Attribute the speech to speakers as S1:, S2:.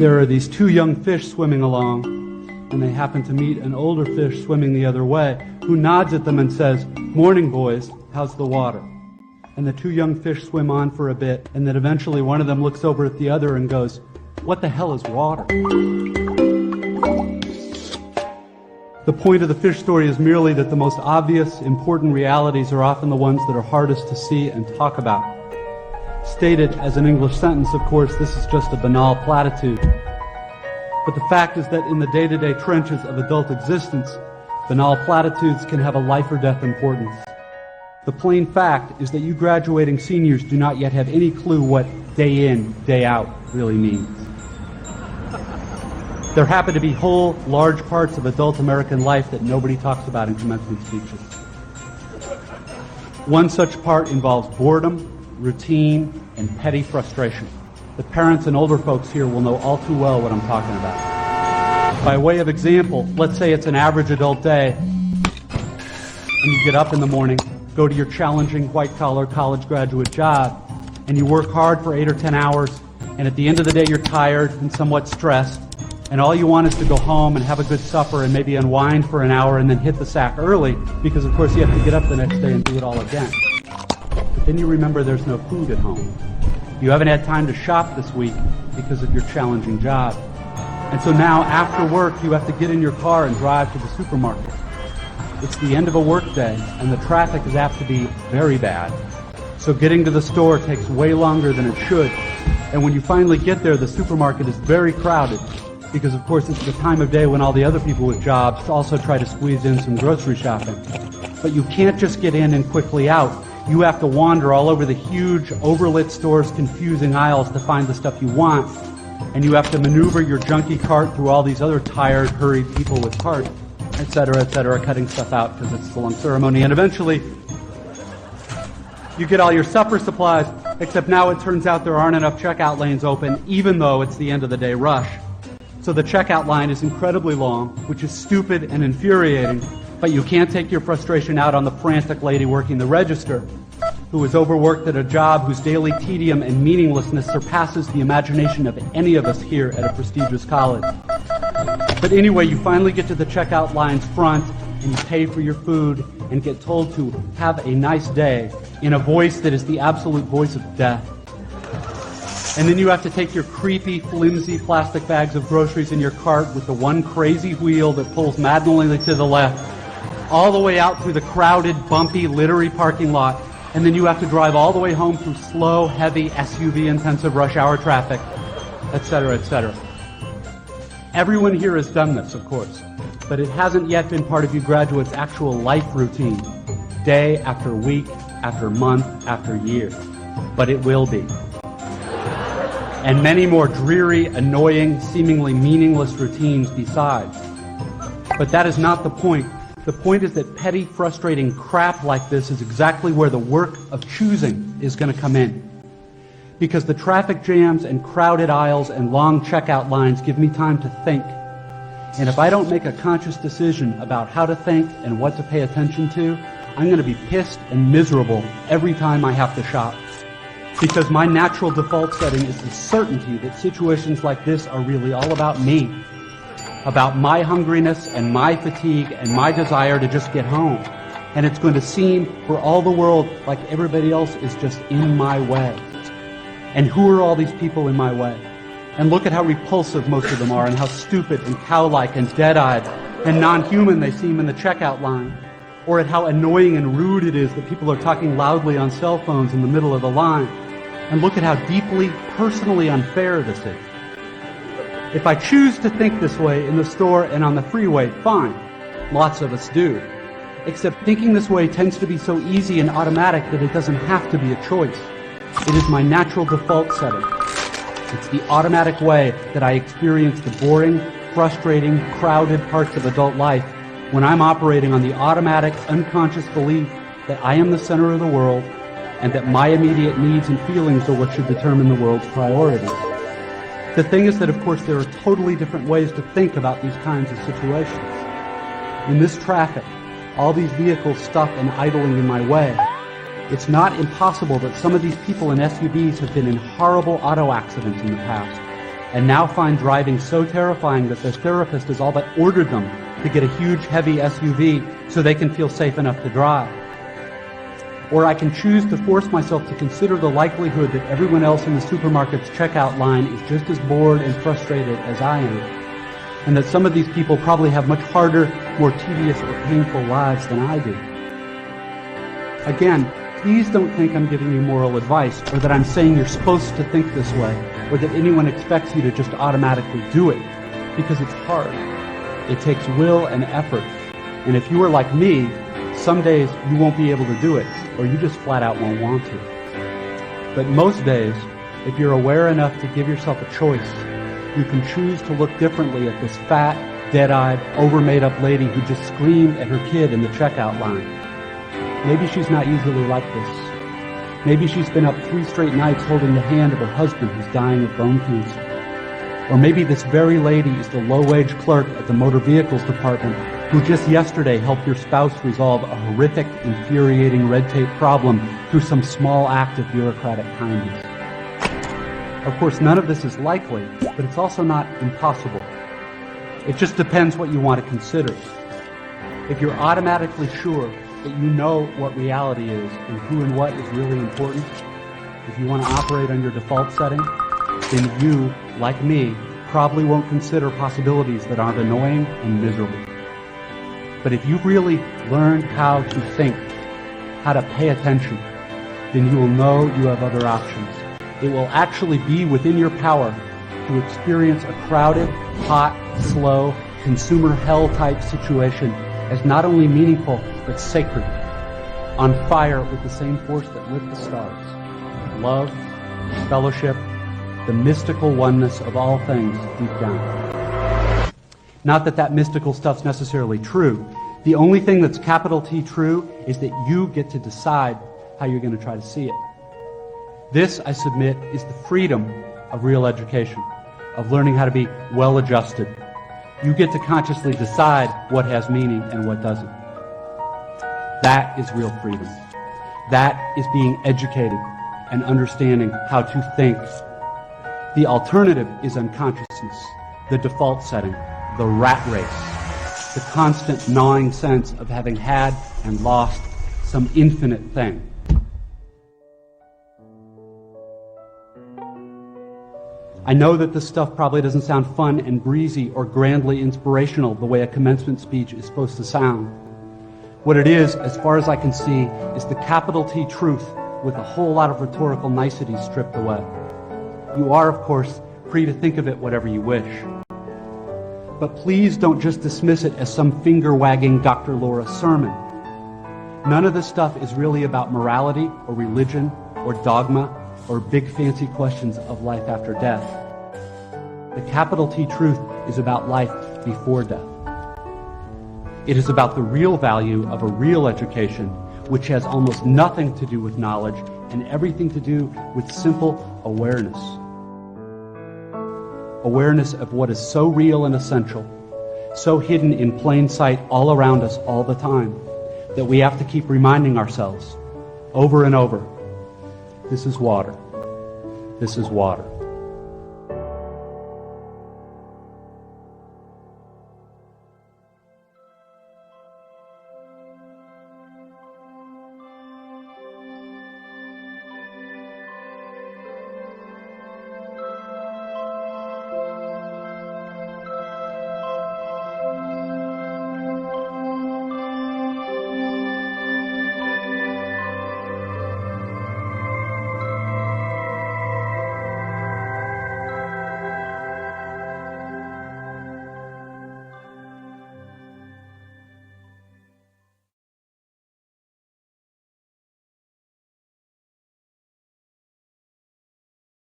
S1: there are these two young fish swimming along, and they happen to meet an older fish swimming the other way, who nods at them and says, "Morning, boys, how's the water?" And the two young fish swim on for a bit, and then eventually one of them looks over at the other and goes, "What the hell is water?" The point of the fish story is merely that the most obvious, important realities are often the ones that are hardest to see and talk about. Stated as an English sentence, of course, this is just a banal platitude. But the fact is that in the day-to-day trenches of adult existence, banal platitudes can have a life or death importance. The plain fact is that you graduating seniors do not yet have any clue what day in, day out really means. There happen to be whole, large parts of adult American life that nobody talks about in commencement speeches. One such part involves boredom, routine, and petty frustration. The parents and older folks here will know all too well what I'm talking about. By way of example, let's say it's an average adult day, and you get up in the morning, go to your challenging white-collar college graduate job, and you work hard for 8 or 10 hours, and at the end of the day you're tired and somewhat stressed, and all you want is to go home and have a good supper and maybe unwind for an hour and then hit the sack early, because of course you have to get up the next day and do it all again. But then you remember there's no food at home. You haven't had time to shop this week because of your challenging job. And so now, after work, you have to get in your car and drive to the supermarket. It's the end of a work day, and the traffic is apt to be very bad. So getting to the store takes way longer than it should. And when you finally get there, the supermarket is very crowded, because of course it's the time of day when all the other people with jobs also try to squeeze in some grocery shopping. But you can't just get in and quickly out. You have to wander all over the huge, overlit store's confusing aisles to find the stuff you want. And you have to maneuver your junky cart through all these other tired, hurried people with carts, etc., cutting stuff out because it's the long ceremony. And eventually, you get all your supper supplies, except now it turns out there aren't enough checkout lanes open, even though it's the end of the day rush. So the checkout line is incredibly long, which is stupid and infuriating, but you can't take your frustration out on the frantic lady working the register, who is overworked at a job whose daily tedium and meaninglessness surpasses the imagination of any of us here at a prestigious college. But anyway, you finally get to the checkout line's front, and you pay for your food, and get told to have a nice day in a voice that is the absolute voice of death. And then you have to take your creepy, flimsy plastic bags of groceries in your cart with the one crazy wheel that pulls maddeningly to the left, all the way out through the crowded, bumpy, littery parking lot, and then you have to drive all the way home through slow, heavy, SUV-intensive rush hour traffic, etc., etc. Everyone here has done this, of course, but it hasn't yet been part of you graduates' actual life routine, day after week, after month, after year. But it will be. And many more dreary, annoying, seemingly meaningless routines besides. But that is not the point. The point is that petty, frustrating crap like this is exactly where the work of choosing is going to come in. Because the traffic jams and crowded aisles and long checkout lines give me time to think. And if I don't make a conscious decision about how to think and what to pay attention to, I'm going to be pissed and miserable every time I have to shop. Because my natural default setting is the certainty that situations like this are really all about me. About my hungriness and my fatigue and my desire to just get home. And it's going to seem for all the world like everybody else is just in my way. And who are all these people in my way? And look at how repulsive most of them are, and how stupid and cow-like and dead-eyed and non-human they seem in the checkout line. Or at how annoying and rude it is that people are talking loudly on cell phones in the middle of the line. And look at how deeply, personally unfair this is. If I choose to think this way in the store and on the freeway, fine. Lots of us do. Except thinking this way tends to be so easy and automatic that it doesn't have to be a choice. It is my natural default setting. It's the automatic way that I experience the boring, frustrating, crowded parts of adult life when I'm operating on the automatic, unconscious belief that I am the center of the world and that my immediate needs and feelings are what should determine the world's priorities. The thing is that, of course, there are totally different ways to think about these kinds of situations. In this traffic, all these vehicles stuck and idling in my way, it's not impossible that some of these people in SUVs have been in horrible auto accidents in the past, and now find driving so terrifying that their therapist has all but ordered them to get a huge, heavy SUV so they can feel safe enough to drive. Or I can choose to force myself to consider the likelihood that everyone else in the supermarket's checkout line is just as bored and frustrated as I am, and that some of these people probably have much harder, more tedious or painful lives than I do. Again, please don't think I'm giving you moral advice, or that I'm saying you're supposed to think this way, or that anyone expects you to just automatically do it, because it's hard. It takes will and effort, and if you are like me, some days you won't be able to do it, or you just flat out won't want to. But most days, if you're aware enough to give yourself a choice, you can choose to look differently at this fat, dead-eyed, over-made-up lady who just screamed at her kid in the checkout line. Maybe she's not usually like this. Maybe she's been up 3 straight nights holding the hand of her husband who's dying of bone cancer. Or maybe this very lady is the low-wage clerk at the motor vehicles department who just yesterday helped your spouse resolve a horrific, infuriating red tape problem through some small act of bureaucratic kindness. Of course, none of this is likely, but it's also not impossible. It just depends what you want to consider. If you're automatically sure that you know what reality is and who and what is really important, if you want to operate on your default setting, then you, like me, probably won't consider possibilities that aren't annoying and miserable. But if you've really learned how to think, how to pay attention, then you will know you have other options. It will actually be within your power to experience a crowded, hot, slow, consumer hell-type situation as not only meaningful, but sacred, on fire with the same force that lit the stars. Love, fellowship, the mystical oneness of all things deep down. Not that that mystical stuff's necessarily true. The only thing that's capital T true is that you get to decide how you're going to try to see it. This, I submit, is the freedom of real education, of learning how to be well-adjusted. You get to consciously decide what has meaning and what doesn't. That is real freedom. That is being educated and understanding how to think. The alternative is unconsciousness, the default setting, the rat race, the constant gnawing sense of having had and lost some infinite thing. I know that this stuff probably doesn't sound fun and breezy or grandly inspirational the way a commencement speech is supposed to sound. What it is, as far as I can see, is the capital T truth with a whole lot of rhetorical niceties stripped away. You are, of course, free to think of it whatever you wish. But please don't just dismiss it as some finger-wagging Dr. Laura sermon. None of this stuff is really about morality or religion or dogma or big fancy questions of life after death. The capital T truth is about life before death. It is about the real value of a real education, which has almost nothing to do with knowledge and everything to do with simple awareness. Awareness of what is so real and essential, so hidden in plain sight all around us all the time, that we have to keep reminding ourselves over and over, this is water. This is water.